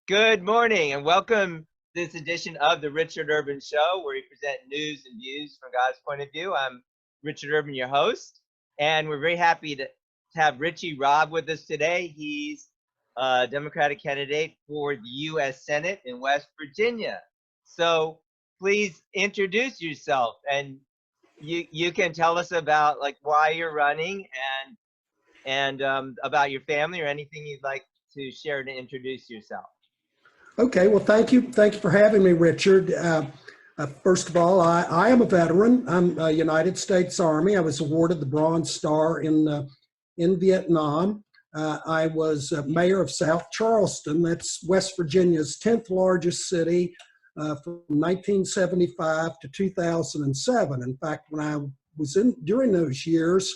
Good morning and welcome to this edition of the Richard Urban Show, where we present news and views from God's point of view. I'm Richard Urban, your host, and we're very happy to have Richie Robb with us today. He's a Democratic candidate for the U.S. Senate in West Virginia. So please introduce yourself, and you can tell us about why you're running and about your family or anything you'd like to share to introduce yourself. Okay, well, thank you. Thank you for having me, Richard. First of all, I am a veteran. I'm a United States Army. I was awarded the Bronze Star in Vietnam. I was mayor of South Charleston. That's West Virginia's 10th largest city from 1975 to 2007. In fact, when I was during those years,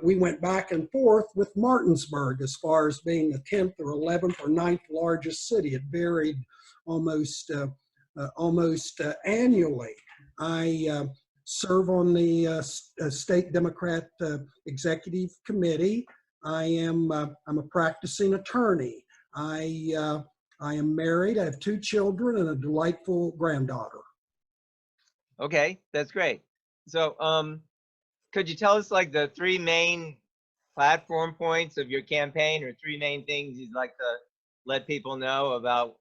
we went back and forth with Martinsburg as far as being the 10th or 11th or 9th largest city. It varied almost annually. I serve on the State Democrat Executive Committee. I'm a practicing attorney. I am married. I have 2 children and a delightful granddaughter. Okay, that's great. So, could you tell us the 3 main platform points of your campaign, or 3 main things you'd like to let people know about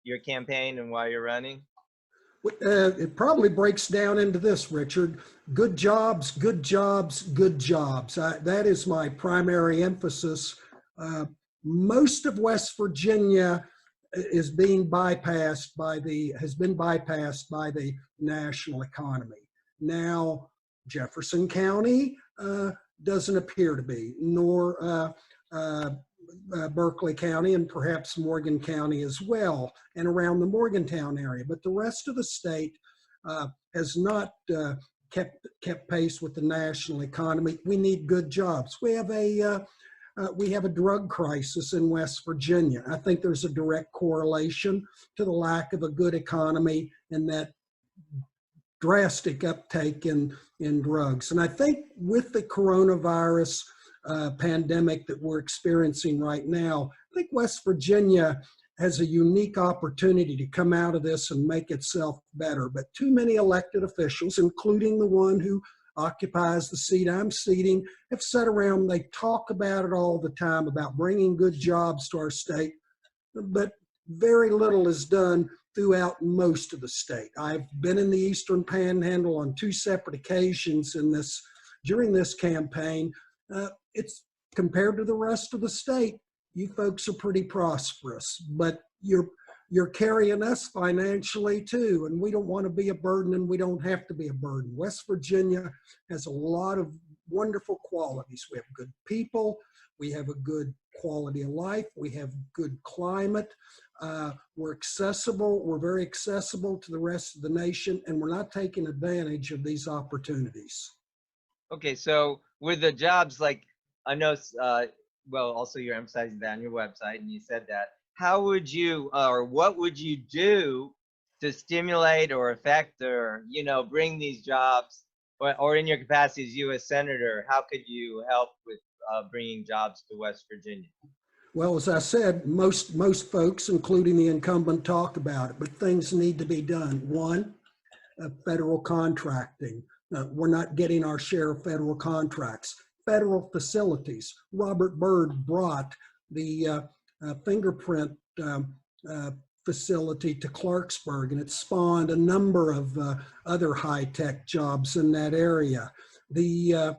your campaign and why you're running? It probably breaks down into this, Richard. Good jobs, good jobs, good jobs. That is my primary emphasis. Most of West Virginia has been bypassed by the national economy. Now, Jefferson County doesn't appear to be, nor Berkeley County, and perhaps Morgan County as well, and around the Morgantown area. But the rest of the state has not kept pace with the national economy. We need good jobs. We have a drug crisis in West Virginia. I think there's a direct correlation to the lack of a good economy and that drastic uptake in drugs. And I think with the coronavirus pandemic that we're experiencing right now, I think West Virginia has a unique opportunity to come out of this and make itself better. But too many elected officials, including the one who occupies the seat I'm seating, have sat around, they talk about it all the time, about bringing good jobs to our state, but very little is done throughout most of the state. I've been in the Eastern Panhandle on 2 separate occasions during this campaign. It's compared to the rest of the state, you folks are pretty prosperous, but you're carrying us financially too, and we don't want to be a burden, and we don't have to be a burden. West Virginia has a lot of wonderful qualities. We have good people, we have a good quality of life, we have good climate, we're accessible, we're very accessible to the rest of the nation, and we're not taking advantage of these opportunities. Okay, so with the jobs, I know, well, also you're emphasizing that on your website, and you said that. How would you, or what would you do to stimulate or affect or, bring these jobs, or in your capacity as U.S. Senator, how could you help with bringing jobs to West Virginia? Well, as I said, most folks, including the incumbent, talk about it, but things need to be done. One, federal contracting. We're not getting our share of federal contracts. Federal facilities. Robert Byrd brought the fingerprint facility to Clarksburg, and it spawned a number of other high-tech jobs in that area. The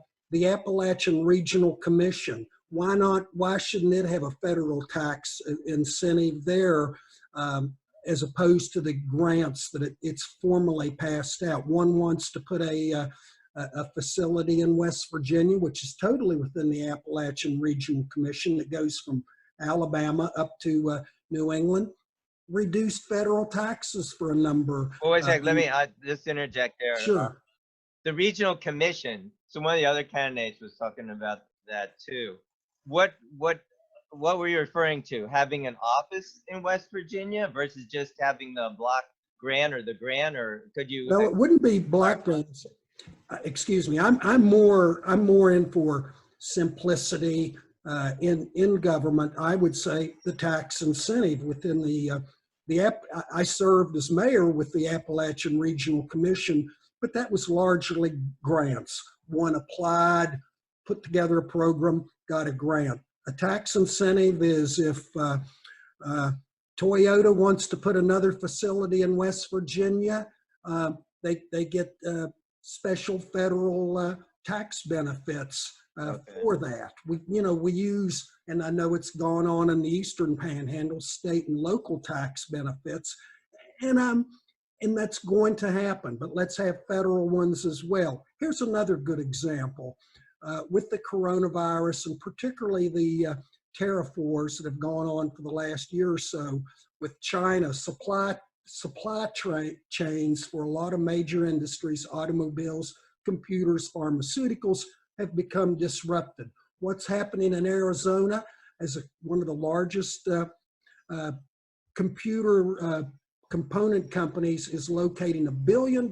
Appalachian Regional Commission. Why shouldn't it have a federal tax incentive there as opposed to the grants that it's formally passed out? One wants to put a facility in West Virginia, which is totally within the Appalachian Regional Commission, that goes from Alabama up to New England. Reduced federal taxes for a number. Well, wait a second, let me just interject there. Sure. The Regional Commission, so one of the other candidates was talking about that too. What were you referring to? Having an office in West Virginia versus just having the block grant, or the grant, or could you? No, it wouldn't be block grants. Excuse me. I'm more in for simplicity, in government, I would say the tax incentive within I served as mayor with the Appalachian Regional Commission, but that was largely grants. One applied, put together a program, got a grant. A tax incentive is if Toyota wants to put another facility in West Virginia, they get special federal tax benefits for that. We use, and I know it's gone on in the Eastern Panhandle, state and local tax benefits, and that's going to happen, but let's have federal ones as well. Here's another good example. With the coronavirus, and particularly the tariff wars that have gone on for the last year or so with China, supply chains for a lot of major industries, automobiles, computers, pharmaceuticals, have become disrupted. What's happening in Arizona as one of the largest computer component companies is locating $1 billion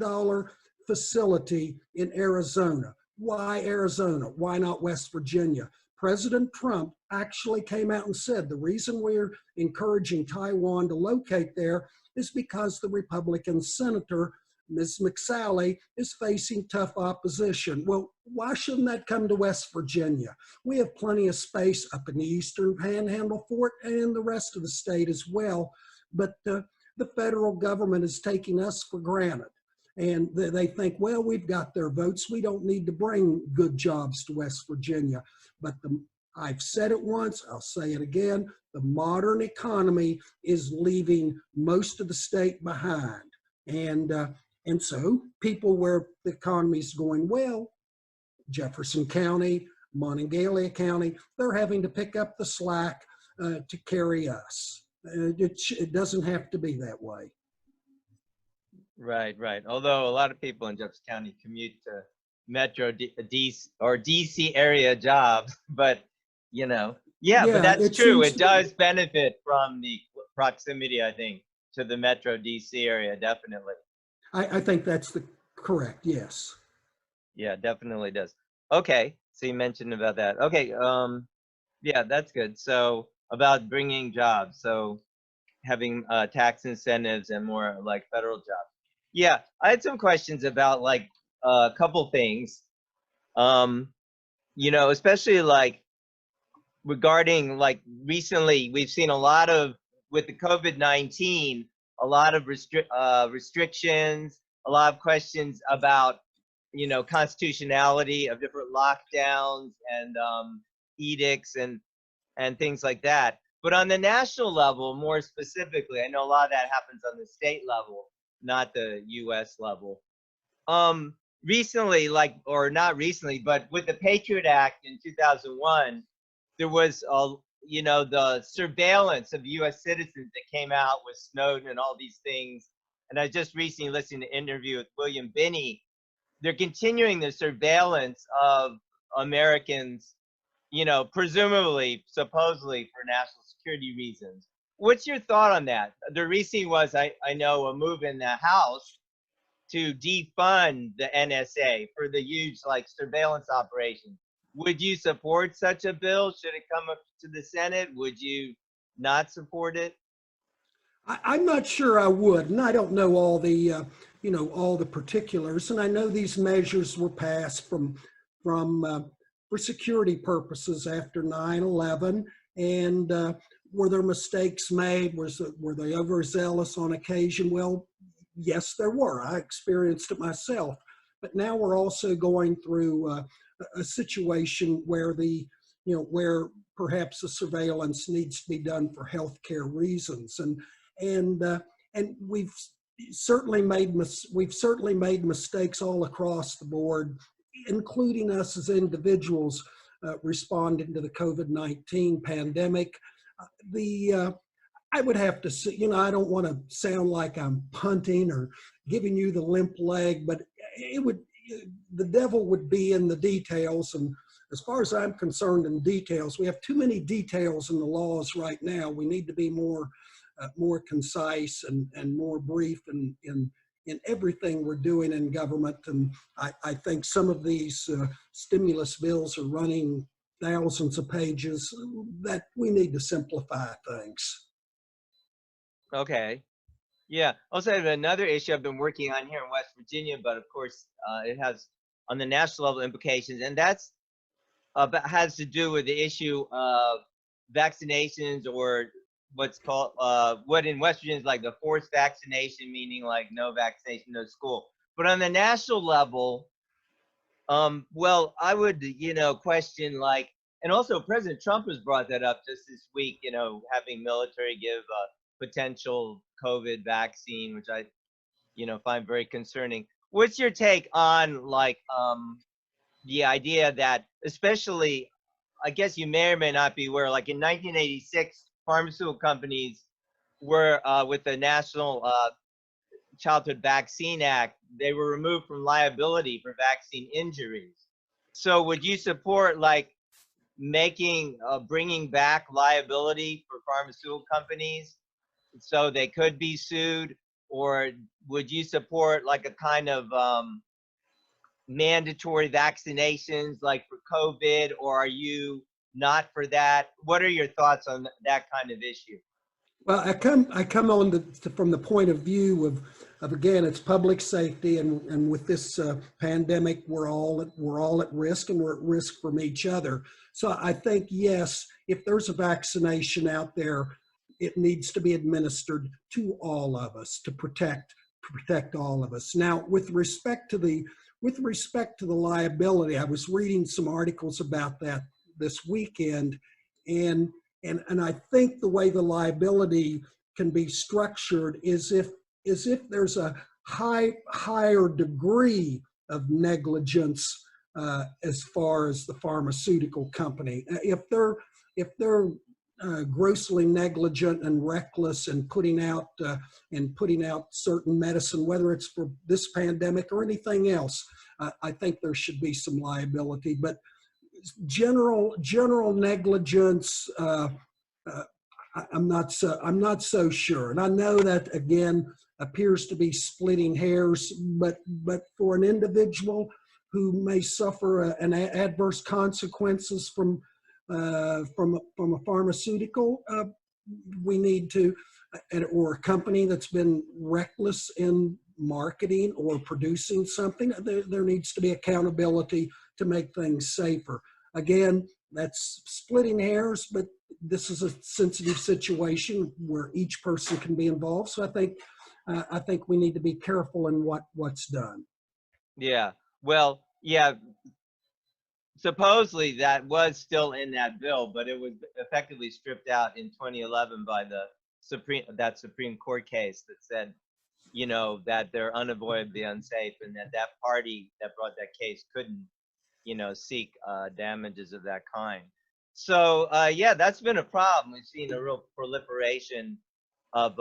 facility in Arizona. Why Arizona? Why not West Virginia? President Trump actually came out and said the reason we're encouraging Taiwan to locate there is because the Republican senator, Ms. McSally, is facing tough opposition. Well, why shouldn't that come to West Virginia? We have plenty of space up in the Eastern Panhandle for it and the rest of the state as well. But the federal government is taking us for granted. And they think, well, we've got their votes. We don't need to bring good jobs to West Virginia. But I've said it once, I'll say it again, the modern economy is leaving most of the state behind. And so people where the economy is going well, Jefferson County, Monongalia County, they're having to pick up the slack to carry us. It doesn't have to be that way. Right. Although a lot of people in Jefferson County commute to Metro DC area jobs, but but that's true. It does benefit from the proximity, I think, to the Metro DC area, definitely. I think that's correct, yes. Yeah, definitely does. Okay, so you mentioned about that. Okay, yeah, that's good. So about bringing jobs, so having tax incentives and more like federal jobs. Yeah, I had some questions about like a couple things, especially like regarding like recently we've seen a lot of, with the COVID-19, a lot of restrictions, a lot of questions about, constitutionality of different lockdowns and edicts and things like that. But on the national level, more specifically, I know a lot of that happens on the state level, not the US level. Recently, or not recently, but with the Patriot Act in 2001, there was the surveillance of US citizens that came out with Snowden and all these things. And I just recently listened to an interview with William Binney. They're continuing the surveillance of Americans, presumably, supposedly for national security reasons. What's your thought on that? The recent was, I know, a move in the House to defund the NSA for the huge surveillance operation. Would you support such a bill? Should it come up to the Senate? Would you not support it? I'm not sure I would, and I don't know all the all the particulars. And I know these measures were passed for security purposes after 9/11. And were there mistakes made? Were they overzealous on occasion? Well, yes, there were. I experienced it myself. But now we're also going through a situation where where perhaps the surveillance needs to be done for healthcare reasons, and we've certainly made mistakes all across the board, including us as individuals responding to the COVID-19 pandemic. I would have to say, I don't want to sound like I'm punting or giving you the limp leg, but the devil would be in the details. And as far as I'm concerned, in details, we have too many details in the laws right now. We need to be more concise and more brief in everything we're doing in government. And I think some of these stimulus bills are running thousands of pages, that we need to simplify things. Okay. Yeah. Also, I have another issue I've been working on here in West Virginia, but of course, it has on the national level implications, and that's has to do with the issue of vaccinations, or what's called what in West Virginia is like the forced vaccination, meaning like no vaccination, no school. But on the national level, well, I would, question like, and also President Trump has brought that up just this week, having military give a potential COVID vaccine, which I, find very concerning. What's your take on like the idea that, especially, I guess you may or may not be aware, like in 1986, pharmaceutical companies were with the National Childhood Vaccine Act, they were removed from liability for vaccine injuries. So would you support like making, bringing back liability for pharmaceutical companies so they could be sued? Or would you support like a kind of mandatory vaccinations like for COVID, or are you not for that? What are your thoughts on that kind of issue? Well, I come on from the point of view of again, it's public safety, and with this pandemic, we're all at risk, and we're at risk from each other. So I think, yes, if there's a vaccination out there, it needs to be administered to all of us to protect all of us. Now, with respect to the liability, I was reading some articles about that this weekend, and I think the way the liability can be structured is if there's a higher degree of negligence as far as the pharmaceutical company. If they're grossly negligent and reckless in putting out certain medicine, whether it's for this pandemic or anything else, I think there should be some liability. But general negligence, I'm not so sure. And I know that again appears to be splitting hairs, but for an individual who may suffer an adverse consequences from a pharmaceutical, we need to, or a company that's been reckless in marketing or producing something, there needs to be accountability to make things safer. Again, that's splitting hairs, but this is a sensitive situation where each person can be involved. So I think we need to be careful in what's done. Yeah. Well, yeah. Supposedly that was still in that bill, but it was effectively stripped out in 2011 by the Supreme Court case that said, that they're unavoidably unsafe, and that party that brought that case couldn't, seek damages of that kind. So yeah, that's been a problem. We've seen a real proliferation of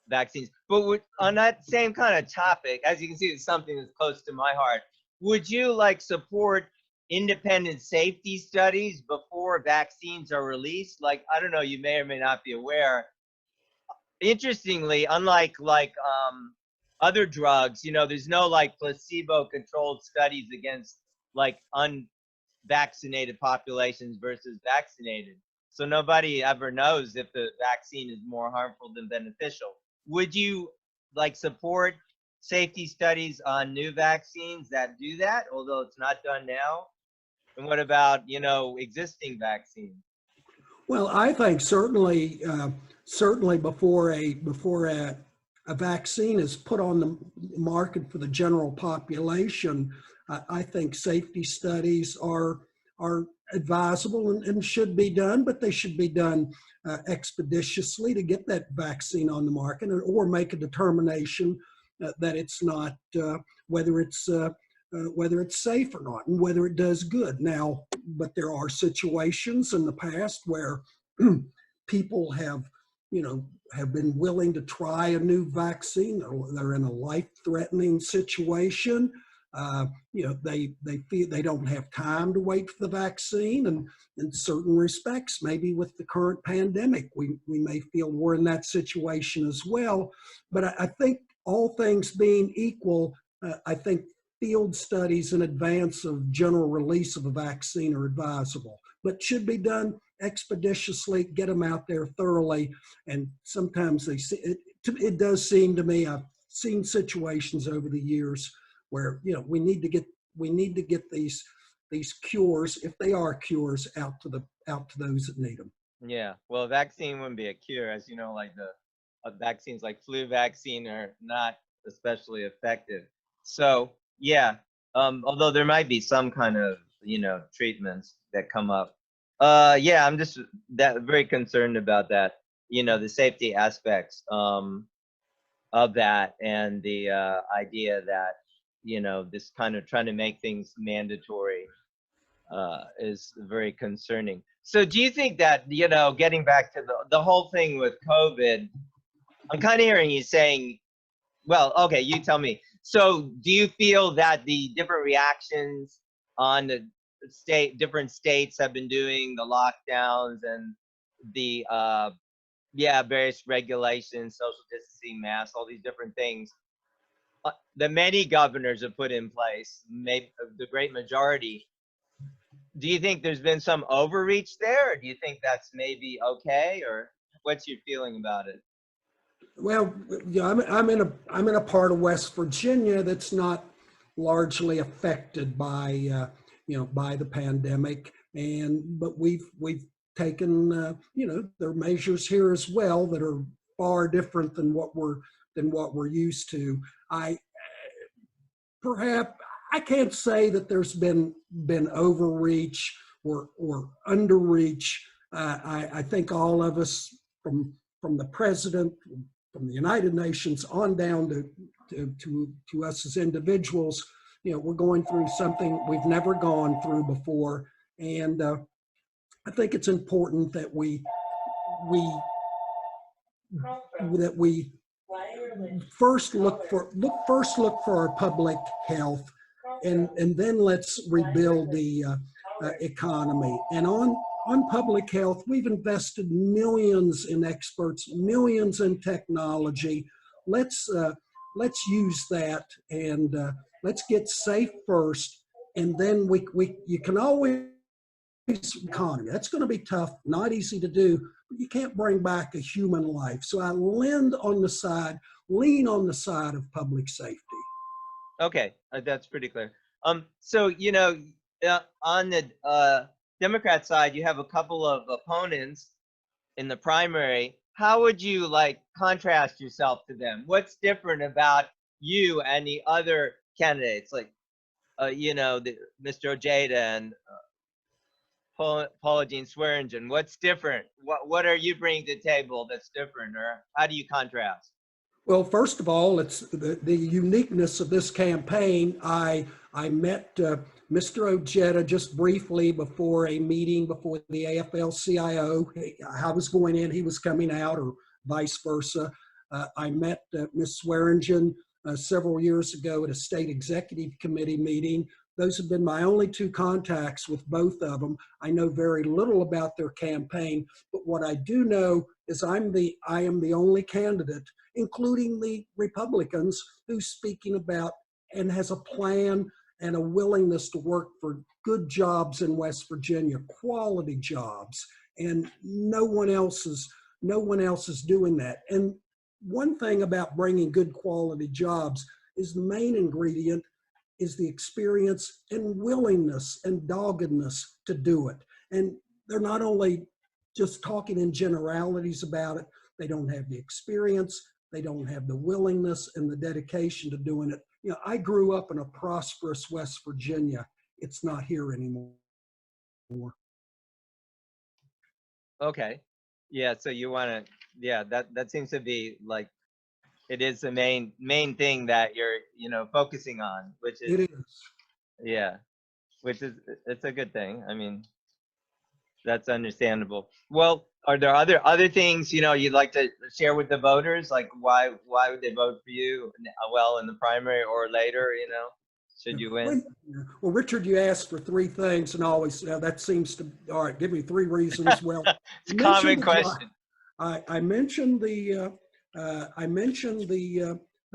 vaccines. But on that same kind of topic, as you can see, it's something that's close to my heart. Would you like support independent safety studies before vaccines are released? Like, I don't know, you may or may not be aware. Interestingly, unlike other drugs, there's no like placebo-controlled studies against like unvaccinated populations versus vaccinated. So nobody ever knows if the vaccine is more harmful than beneficial. Would you like support safety studies on new vaccines that do that, although it's not done now? And what about, existing vaccines? Well, I think certainly before a vaccine is put on the market for the general population, I think safety studies are advisable and should be done, but they should be done expeditiously to get that vaccine on the market, or make a determination that it's not whether it's safe or not, and whether it does good. Now, but there are situations in the past where people have been willing to try a new vaccine, or they're in a life-threatening situation. They feel they don't have time to wait for the vaccine, and in certain respects, maybe with the current pandemic, we may feel we're in that situation as well. But I think all things being equal, I think field studies in advance of general release of a vaccine are advisable, but should be done expeditiously, get them out there thoroughly. And sometimes it does seem to me, I've seen situations over the years where, you know, we need to get these cures, if they are cures, out to those that need them. Yeah, well, a vaccine wouldn't be a cure, as you know, like the vaccines like flu vaccine are not especially effective. So yeah, although there might be some kind of, you know, treatments that come up. Yeah, I'm just very concerned about that, you know, the safety aspects of that, and the idea that, you know, this kind of trying to make things mandatory is very concerning. So do you think that, you know, getting back to the whole thing with COVID, I'm kind of hearing you saying, well, okay, you tell me. So do you feel that the different reactions on the different states have been doing the lockdowns and the yeah, various regulations, social distancing, masks, all these different things that many governors have put in place, maybe the great majority, do you think there's been some overreach there, or do you think that's maybe okay, or what's your feeling about it? Well, yeah, I'm in a part of West Virginia that's not largely affected by by the pandemic, but we've taken there are measures here as well that are far different than what we're used to. Perhaps I can't say that there's been overreach or underreach. I think all of us, from the president, from the United Nations on down to us as individuals, you know, we're going through something we've never gone through before, and I think it's important that we first look for our public health, and then let's rebuild the economy. And on public health, we've invested millions in experts, millions in technology. Let's use that, and let's get safe first, and then you can always economy. That's going to be tough, not easy to do, but you can't bring back a human life. So I lean on the side of public safety. Okay, that's pretty clear. So, you know, on the Democrat side, you have a couple of opponents in the primary. How would you like contrast yourself to them? What's different about you and the other candidates, like you know, Mr. Ojeda and Paula Jean Swearingen? What's different? What are you bringing to the table that's different, or how do you contrast? Well, first of all, it's the uniqueness of this campaign. I met Mr. Ojeda just briefly before a meeting before the AFL-CIO. I was going in, he was coming out, or vice versa. I met Ms. Swearingen several years ago at a state executive committee meeting. Those have been my only two contacts with both of them. I know very little about their campaign, but what I do know is I am the only candidate, including the Republicans, who's speaking about and has a plan and a willingness to work for good jobs in West Virginia, quality jobs, and no one else is doing that. And one thing about bringing good quality jobs is the main ingredient is the experience and willingness and doggedness to do it. And they're not only just talking in generalities about it, they don't have the experience, they don't have the willingness and the dedication to doing it. You know, I grew up in a prosperous West Virginia. It's not here anymore. Okay. Yeah, so you want to, yeah, that seems to be like, it is the main thing that you're, you know, focusing on, which is, It is. yeah, which is, it's a good thing. I mean, that's understandable. Well, are there other things, you know, you'd like to share with the voters? Like why would they vote for you, well, in the primary or later, you know, should you win? Well, Richard, you asked for three things, and always that seems to, all right, give me three reasons. Well, It's a common question. I mentioned the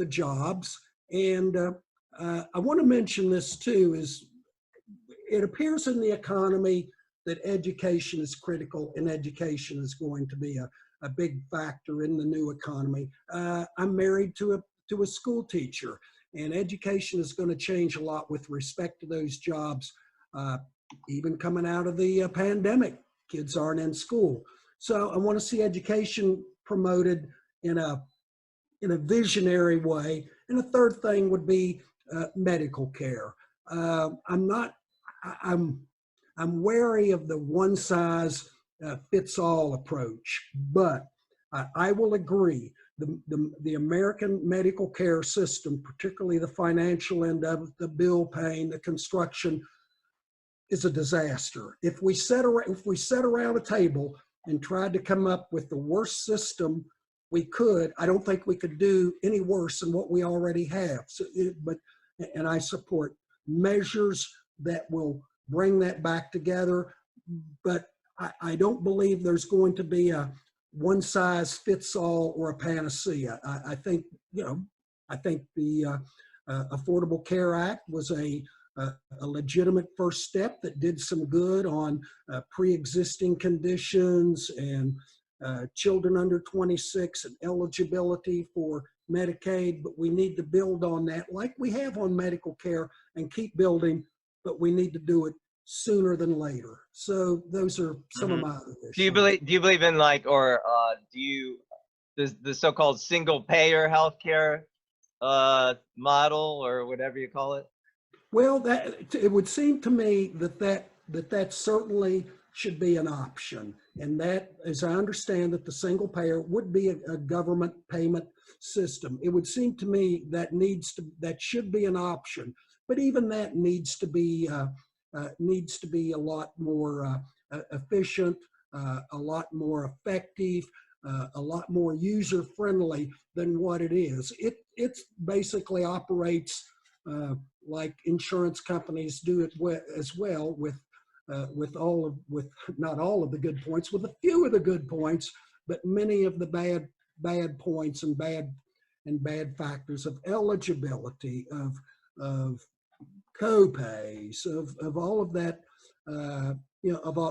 jobs, and I want to mention this too, is it appears in the economy that education is critical, and education is going to be a big factor in the new economy. I'm married to a school teacher, and education is going to change a lot with respect to those jobs. Even coming out of the pandemic, kids aren't in school. So I want to see education promoted in a visionary way. And a third thing would be medical care. I'm wary of the one size fits all approach, but I will agree. The American medical care system, particularly the financial end of the bill paying, the construction, is a disaster. If we sat around a table and tried to come up with the worst system we could, I don't think we could do any worse than what we already have. So, and I support measures that will bring that back together. But I don't believe there's going to be a one size fits all or a panacea. I think the Affordable Care Act was a legitimate first step that did some good on pre-existing conditions and children under 26 and eligibility for Medicaid, but we need to build on that like we have on medical care and keep building, but we need to do it sooner than later. So those are some of my other issues. Do you believe in the so-called single payer healthcare model, or whatever you call it? Well, it would seem to me that certainly should be an option, and that, as I understand that the single payer would be a government payment system. It would seem to me that should be an option, but even that needs to be a lot more efficient, a lot more effective, a lot more user friendly than what it is. It basically operates like insurance companies do it as well, with not all of the good points, with a few of the good points, but many of the bad points and bad factors of eligibility, of co-pays, of all of that.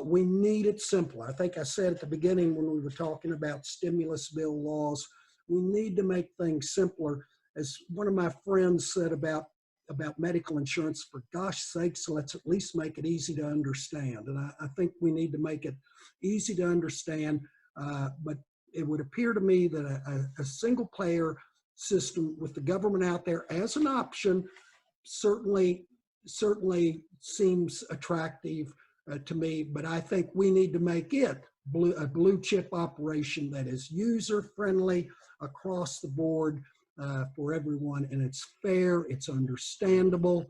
We need it simpler. I think I said at the beginning when we were talking about stimulus bill laws, we need to make things simpler. As one of my friends said about medical insurance, for gosh sakes, let's at least make it easy to understand. And I think we need to make it easy to understand, but it would appear to me that a single payer system with the government out there as an option certainly seems attractive to me, but I think we need to make it a blue chip operation that is user friendly across the board for everyone, and it's fair, it's understandable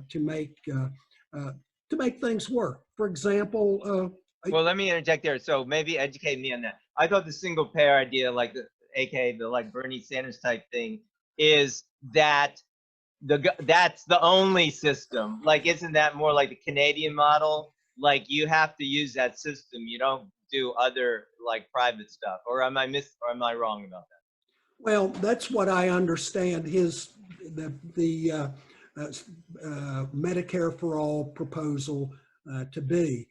to make things work. For example, well, let me interject there. So maybe educate me on that. I thought the single payer idea, like AKA the Bernie Sanders type thing, is that that's the only system. Like, isn't that more like the Canadian model? Like, you have to use that system. You don't do other like private stuff. Or am I wrong about that? Well, that's what I understand the Medicare for All proposal to be.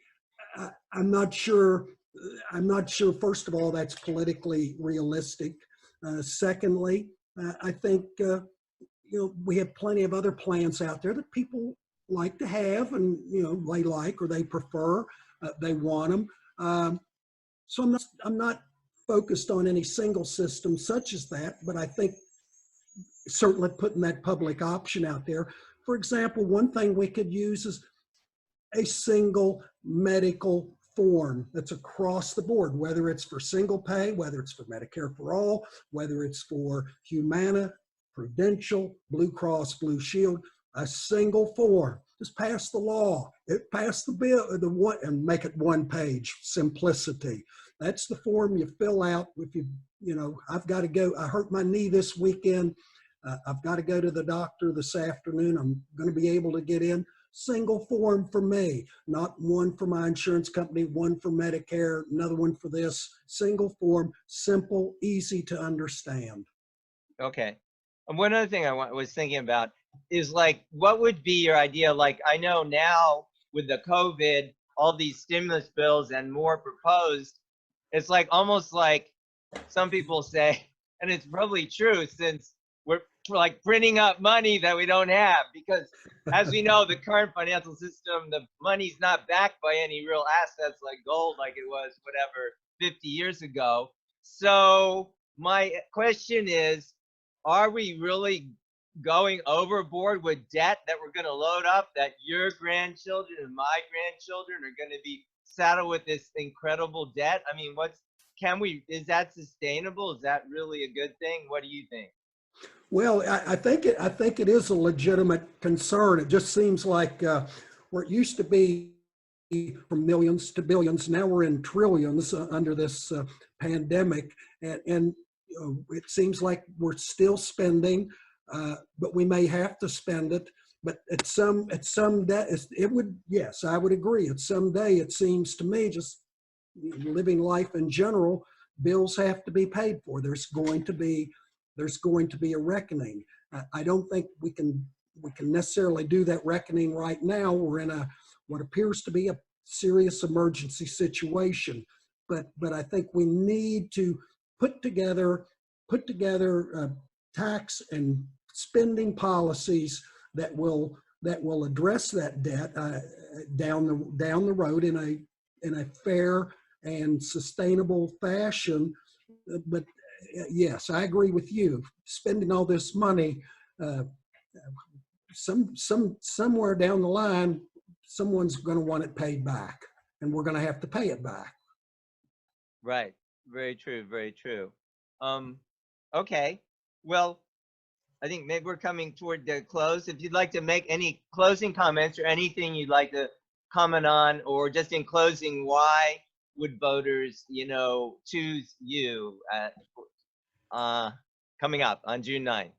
I'm not sure. First of all, that's politically realistic. Secondly, I think we have plenty of other plans out there that people like to have, and they like or they prefer, they want them. So I'm not focused on any single system such as that, but I think certainly putting that public option out there. For example, one thing we could use is a single medical form that's across the board, whether it's for single pay, whether it's for Medicare for All, whether it's for Humana, Prudential, Blue Cross Blue Shield, a single form. Just pass the law, pass the bill, and make it one page. Simplicity. That's the form you fill out. If I've got to go. I hurt my knee this weekend. I've got to go to the doctor this afternoon. I'm going to be able to get in. Single form for me, not one for my insurance company, one for Medicare, another one for this. Single form, simple, easy to understand. Okay. And one other thing I was thinking about is like, what would be your idea? Like, I know now with the COVID, all these stimulus bills and more proposed, it's like almost like some people say, and it's probably true, since we're like printing up money that we don't have, because as we know, the current financial system, the money's not backed by any real assets like gold, like it was whatever 50 years ago. So my question is, are we really going overboard with debt that we're going to load up, that your grandchildren and my grandchildren are going to be saddled with this incredible debt? I mean, is that sustainable? Is that really a good thing? What do you think? Well, I think it is a legitimate concern. It just seems like where it used to be from millions to billions, now we're in trillions under this pandemic, and it seems like we're still spending, but we may have to spend it. But at some day, yes, I would agree. At some day, it seems to me, just living life in general, bills have to be paid for. There's going to be a reckoning. I don't think we can necessarily do that reckoning right now. We're in what appears to be a serious emergency situation, but I think we need to put together tax and spending policies that will address that debt down the road in a fair and sustainable fashion. But yes, I agree with you. Spending all this money, somewhere down the line, someone's going to want it paid back, and we're going to have to pay it back. Right. Very true. Very true. Okay. Well, I think maybe we're coming toward the close. If you'd like to make any closing comments or anything you'd like to comment on, or just in closing, why would voters, choose you coming up on June 9th?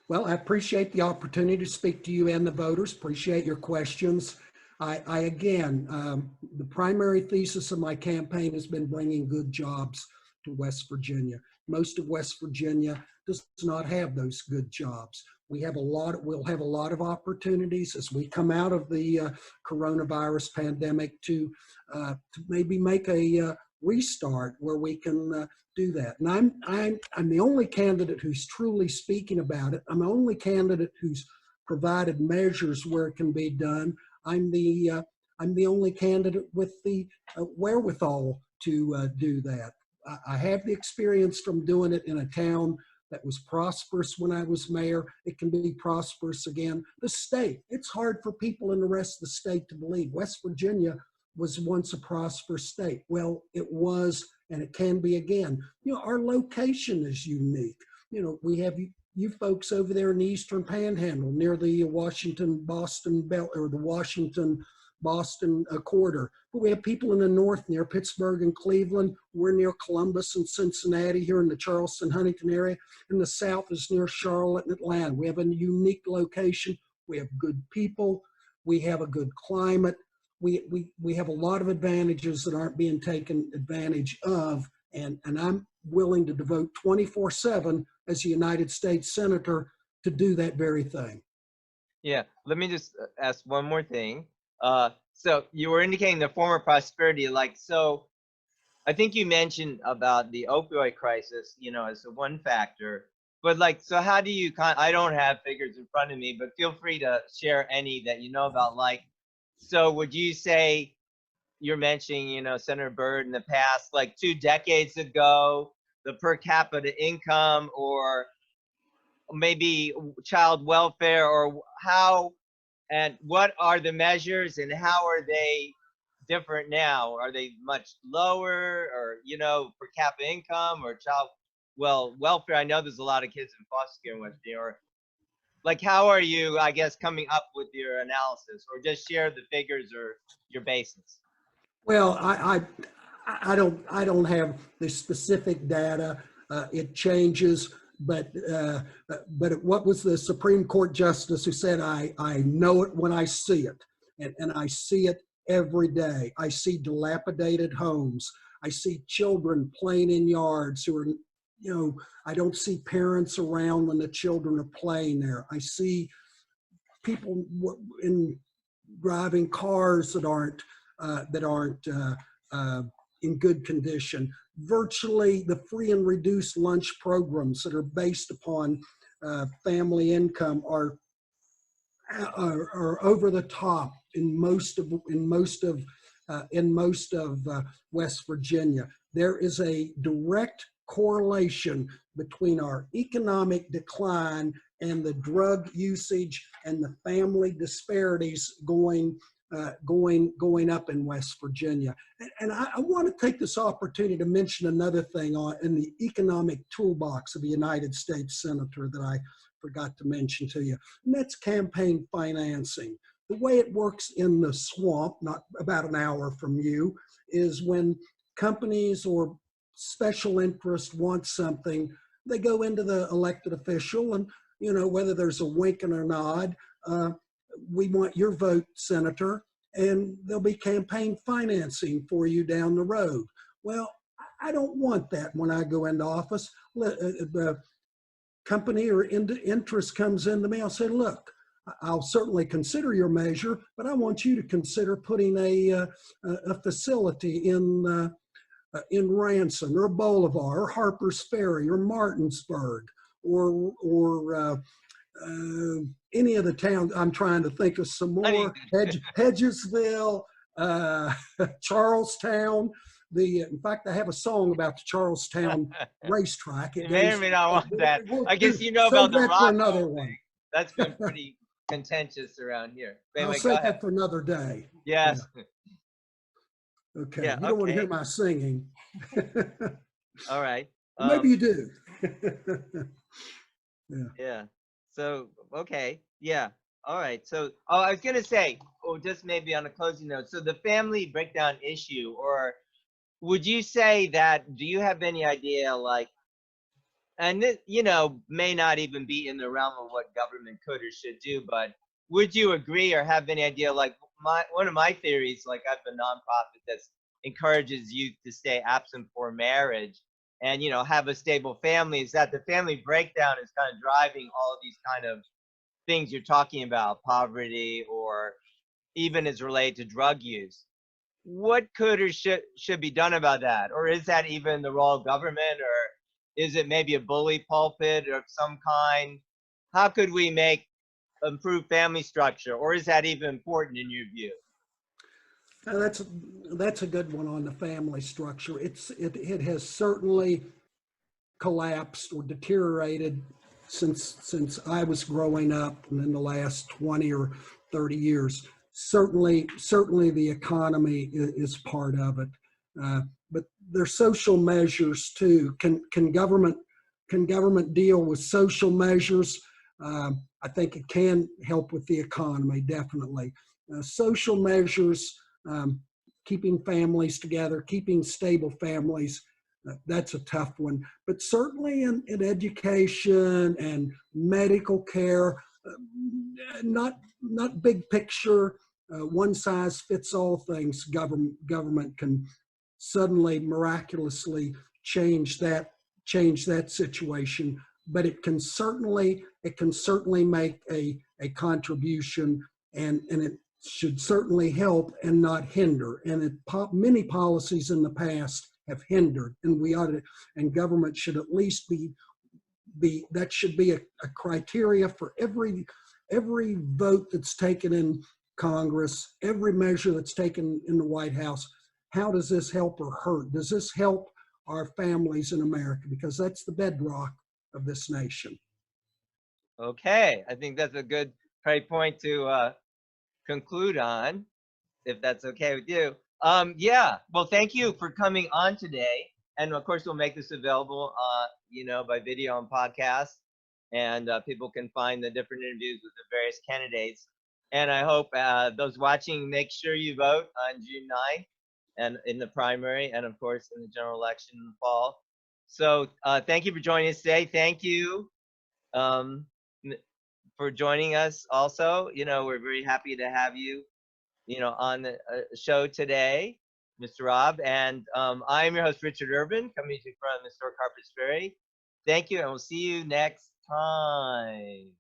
Well, I appreciate the opportunity to speak to you and the voters. Appreciate your questions. I again, the primary thesis of my campaign has been bringing good jobs to West Virginia. Most of West Virginia does not have those good jobs. We'll have a lot of opportunities as we come out of the coronavirus pandemic to maybe make a restart where we can do that. And I'm the only candidate who's truly speaking about it. I'm the only candidate who's provided measures where it can be done. I'm the only candidate with the wherewithal to do that. I have the experience from doing it in a town that was prosperous when I was mayor. It can be prosperous again. The state, it's hard for people in the rest of the state to believe. West Virginia was once a prosperous state. Well, it was, and it can be again. Our location is unique. We have you folks over there in the Eastern Panhandle near the Washington-Boston belt, or the Washington-Boston corridor. But we have people in the north near Pittsburgh and Cleveland. We're near Columbus and Cincinnati here in the Charleston-Huntington area. And the south is near Charlotte and Atlanta. We have a unique location. We have good people. We have a good climate. We have a lot of advantages that aren't being taken advantage of. And I'm willing to devote 24/7 as a United States Senator to do that very thing. Yeah, let me just ask one more thing. So you were indicating the former prosperity, so I think you mentioned about the opioid crisis, as a one factor, but so how do you I don't have figures in front of me, but feel free to share any that you know about, so would you say, you're mentioning, Senator Byrd in the past, 2 decades ago, the per capita income, or maybe child welfare, or how, and what are the measures and how are they different now? Are they much lower, or, per capita income or welfare? I know there's a lot of kids in foster care in West Virginia. Or how are you, I guess, coming up with your analysis, or just share the figures or your basis? Well, I don't have the specific data. It changes, but what was the Supreme Court justice who said, I know it when I see it, and I see it every day. I see dilapidated homes. I see children playing in yards who are, I don't see parents around when the children are playing there. I see people in driving cars that aren't in good condition. Virtually the free and reduced lunch programs that are based upon family income are over the top in most of West Virginia. There is a direct correlation between our economic decline and the drug usage and the family disparities going up in West Virginia. And I want to take this opportunity to mention another thing in the economic toolbox of the United States Senator that I forgot to mention to you, and that's campaign financing. The way it works in the swamp, not about an hour from you, is when companies or special interests want something, they go into the elected official and, whether there's a wink and a nod, we want your vote, Senator, and there'll be campaign financing for you down the road. Well, I don't want that when I go into office. The company or interest comes into me, I'll say, look, I'll certainly consider your measure, but I want you to consider putting a facility in Ransom or Bolivar or Harper's Ferry or Martinsburg or any of the towns. I'm trying to think of some more. Hedgesville, Charlestown. In fact, I have a song about the Charlestown racetrack. You may or may not want that. I guess you know about the rock another one. That's been pretty contentious around here. Anyway, I'll save that for another day. Yes. Yeah. Okay. Yeah, you don't want to hear my singing. All right. Maybe you do. Yeah. So, okay. Yeah. All right. So, I was going to say, just maybe on a closing note. So the family breakdown issue, or would you say that, do you have any idea, like, and this, may not even be in the realm of what government could or should do, but would you agree or have any idea, like one of my theories, like I have a nonprofit that encourages youth to stay absent for marriage and, have a stable family, is that the family breakdown is kind of driving all of these kind of things you're talking about, poverty, or even as related to drug use. What could or should be done about that? Or is that even the role of government, or is it maybe a bully pulpit of some kind? How could we improve family structure, or is that even important in your view? That's a good one on the family structure. It has certainly collapsed or deteriorated since I was growing up, and in the last 20 or 30 years. Certainly the economy is part of it, but there's social measures too. Can government deal with social measures? I think it can help with the economy, definitely. Social measures, keeping families together, keeping stable families, that's a tough one. But certainly in education and medical care, not big picture, one size fits all things. Government can suddenly miraculously change that situation, but it can certainly make a contribution, and it should certainly help and not hinder. And many policies in the past have hindered, and government should at least be that should be a criteria for every vote that's taken in Congress, every measure that's taken in the White House. How does this help or hurt? Does this help our families in America? Because that's the bedrock of this nation. Okay, I think that's a good point to conclude on, if that's okay with you. Yeah, well, thank you for coming on today. And of course, we'll make this available, by video and podcast, and people can find the different interviews with the various candidates. And I hope those watching, make sure you vote on June 9th, and in the primary, and of course in the general election in the fall. So thank you for joining us today. Thank you for joining us. Also, we're very happy to have you, on the show today, Mr. Robb. And I am your host, Richard Urban, coming to you from historic Harper's Ferry. Thank you, and we'll see you next time.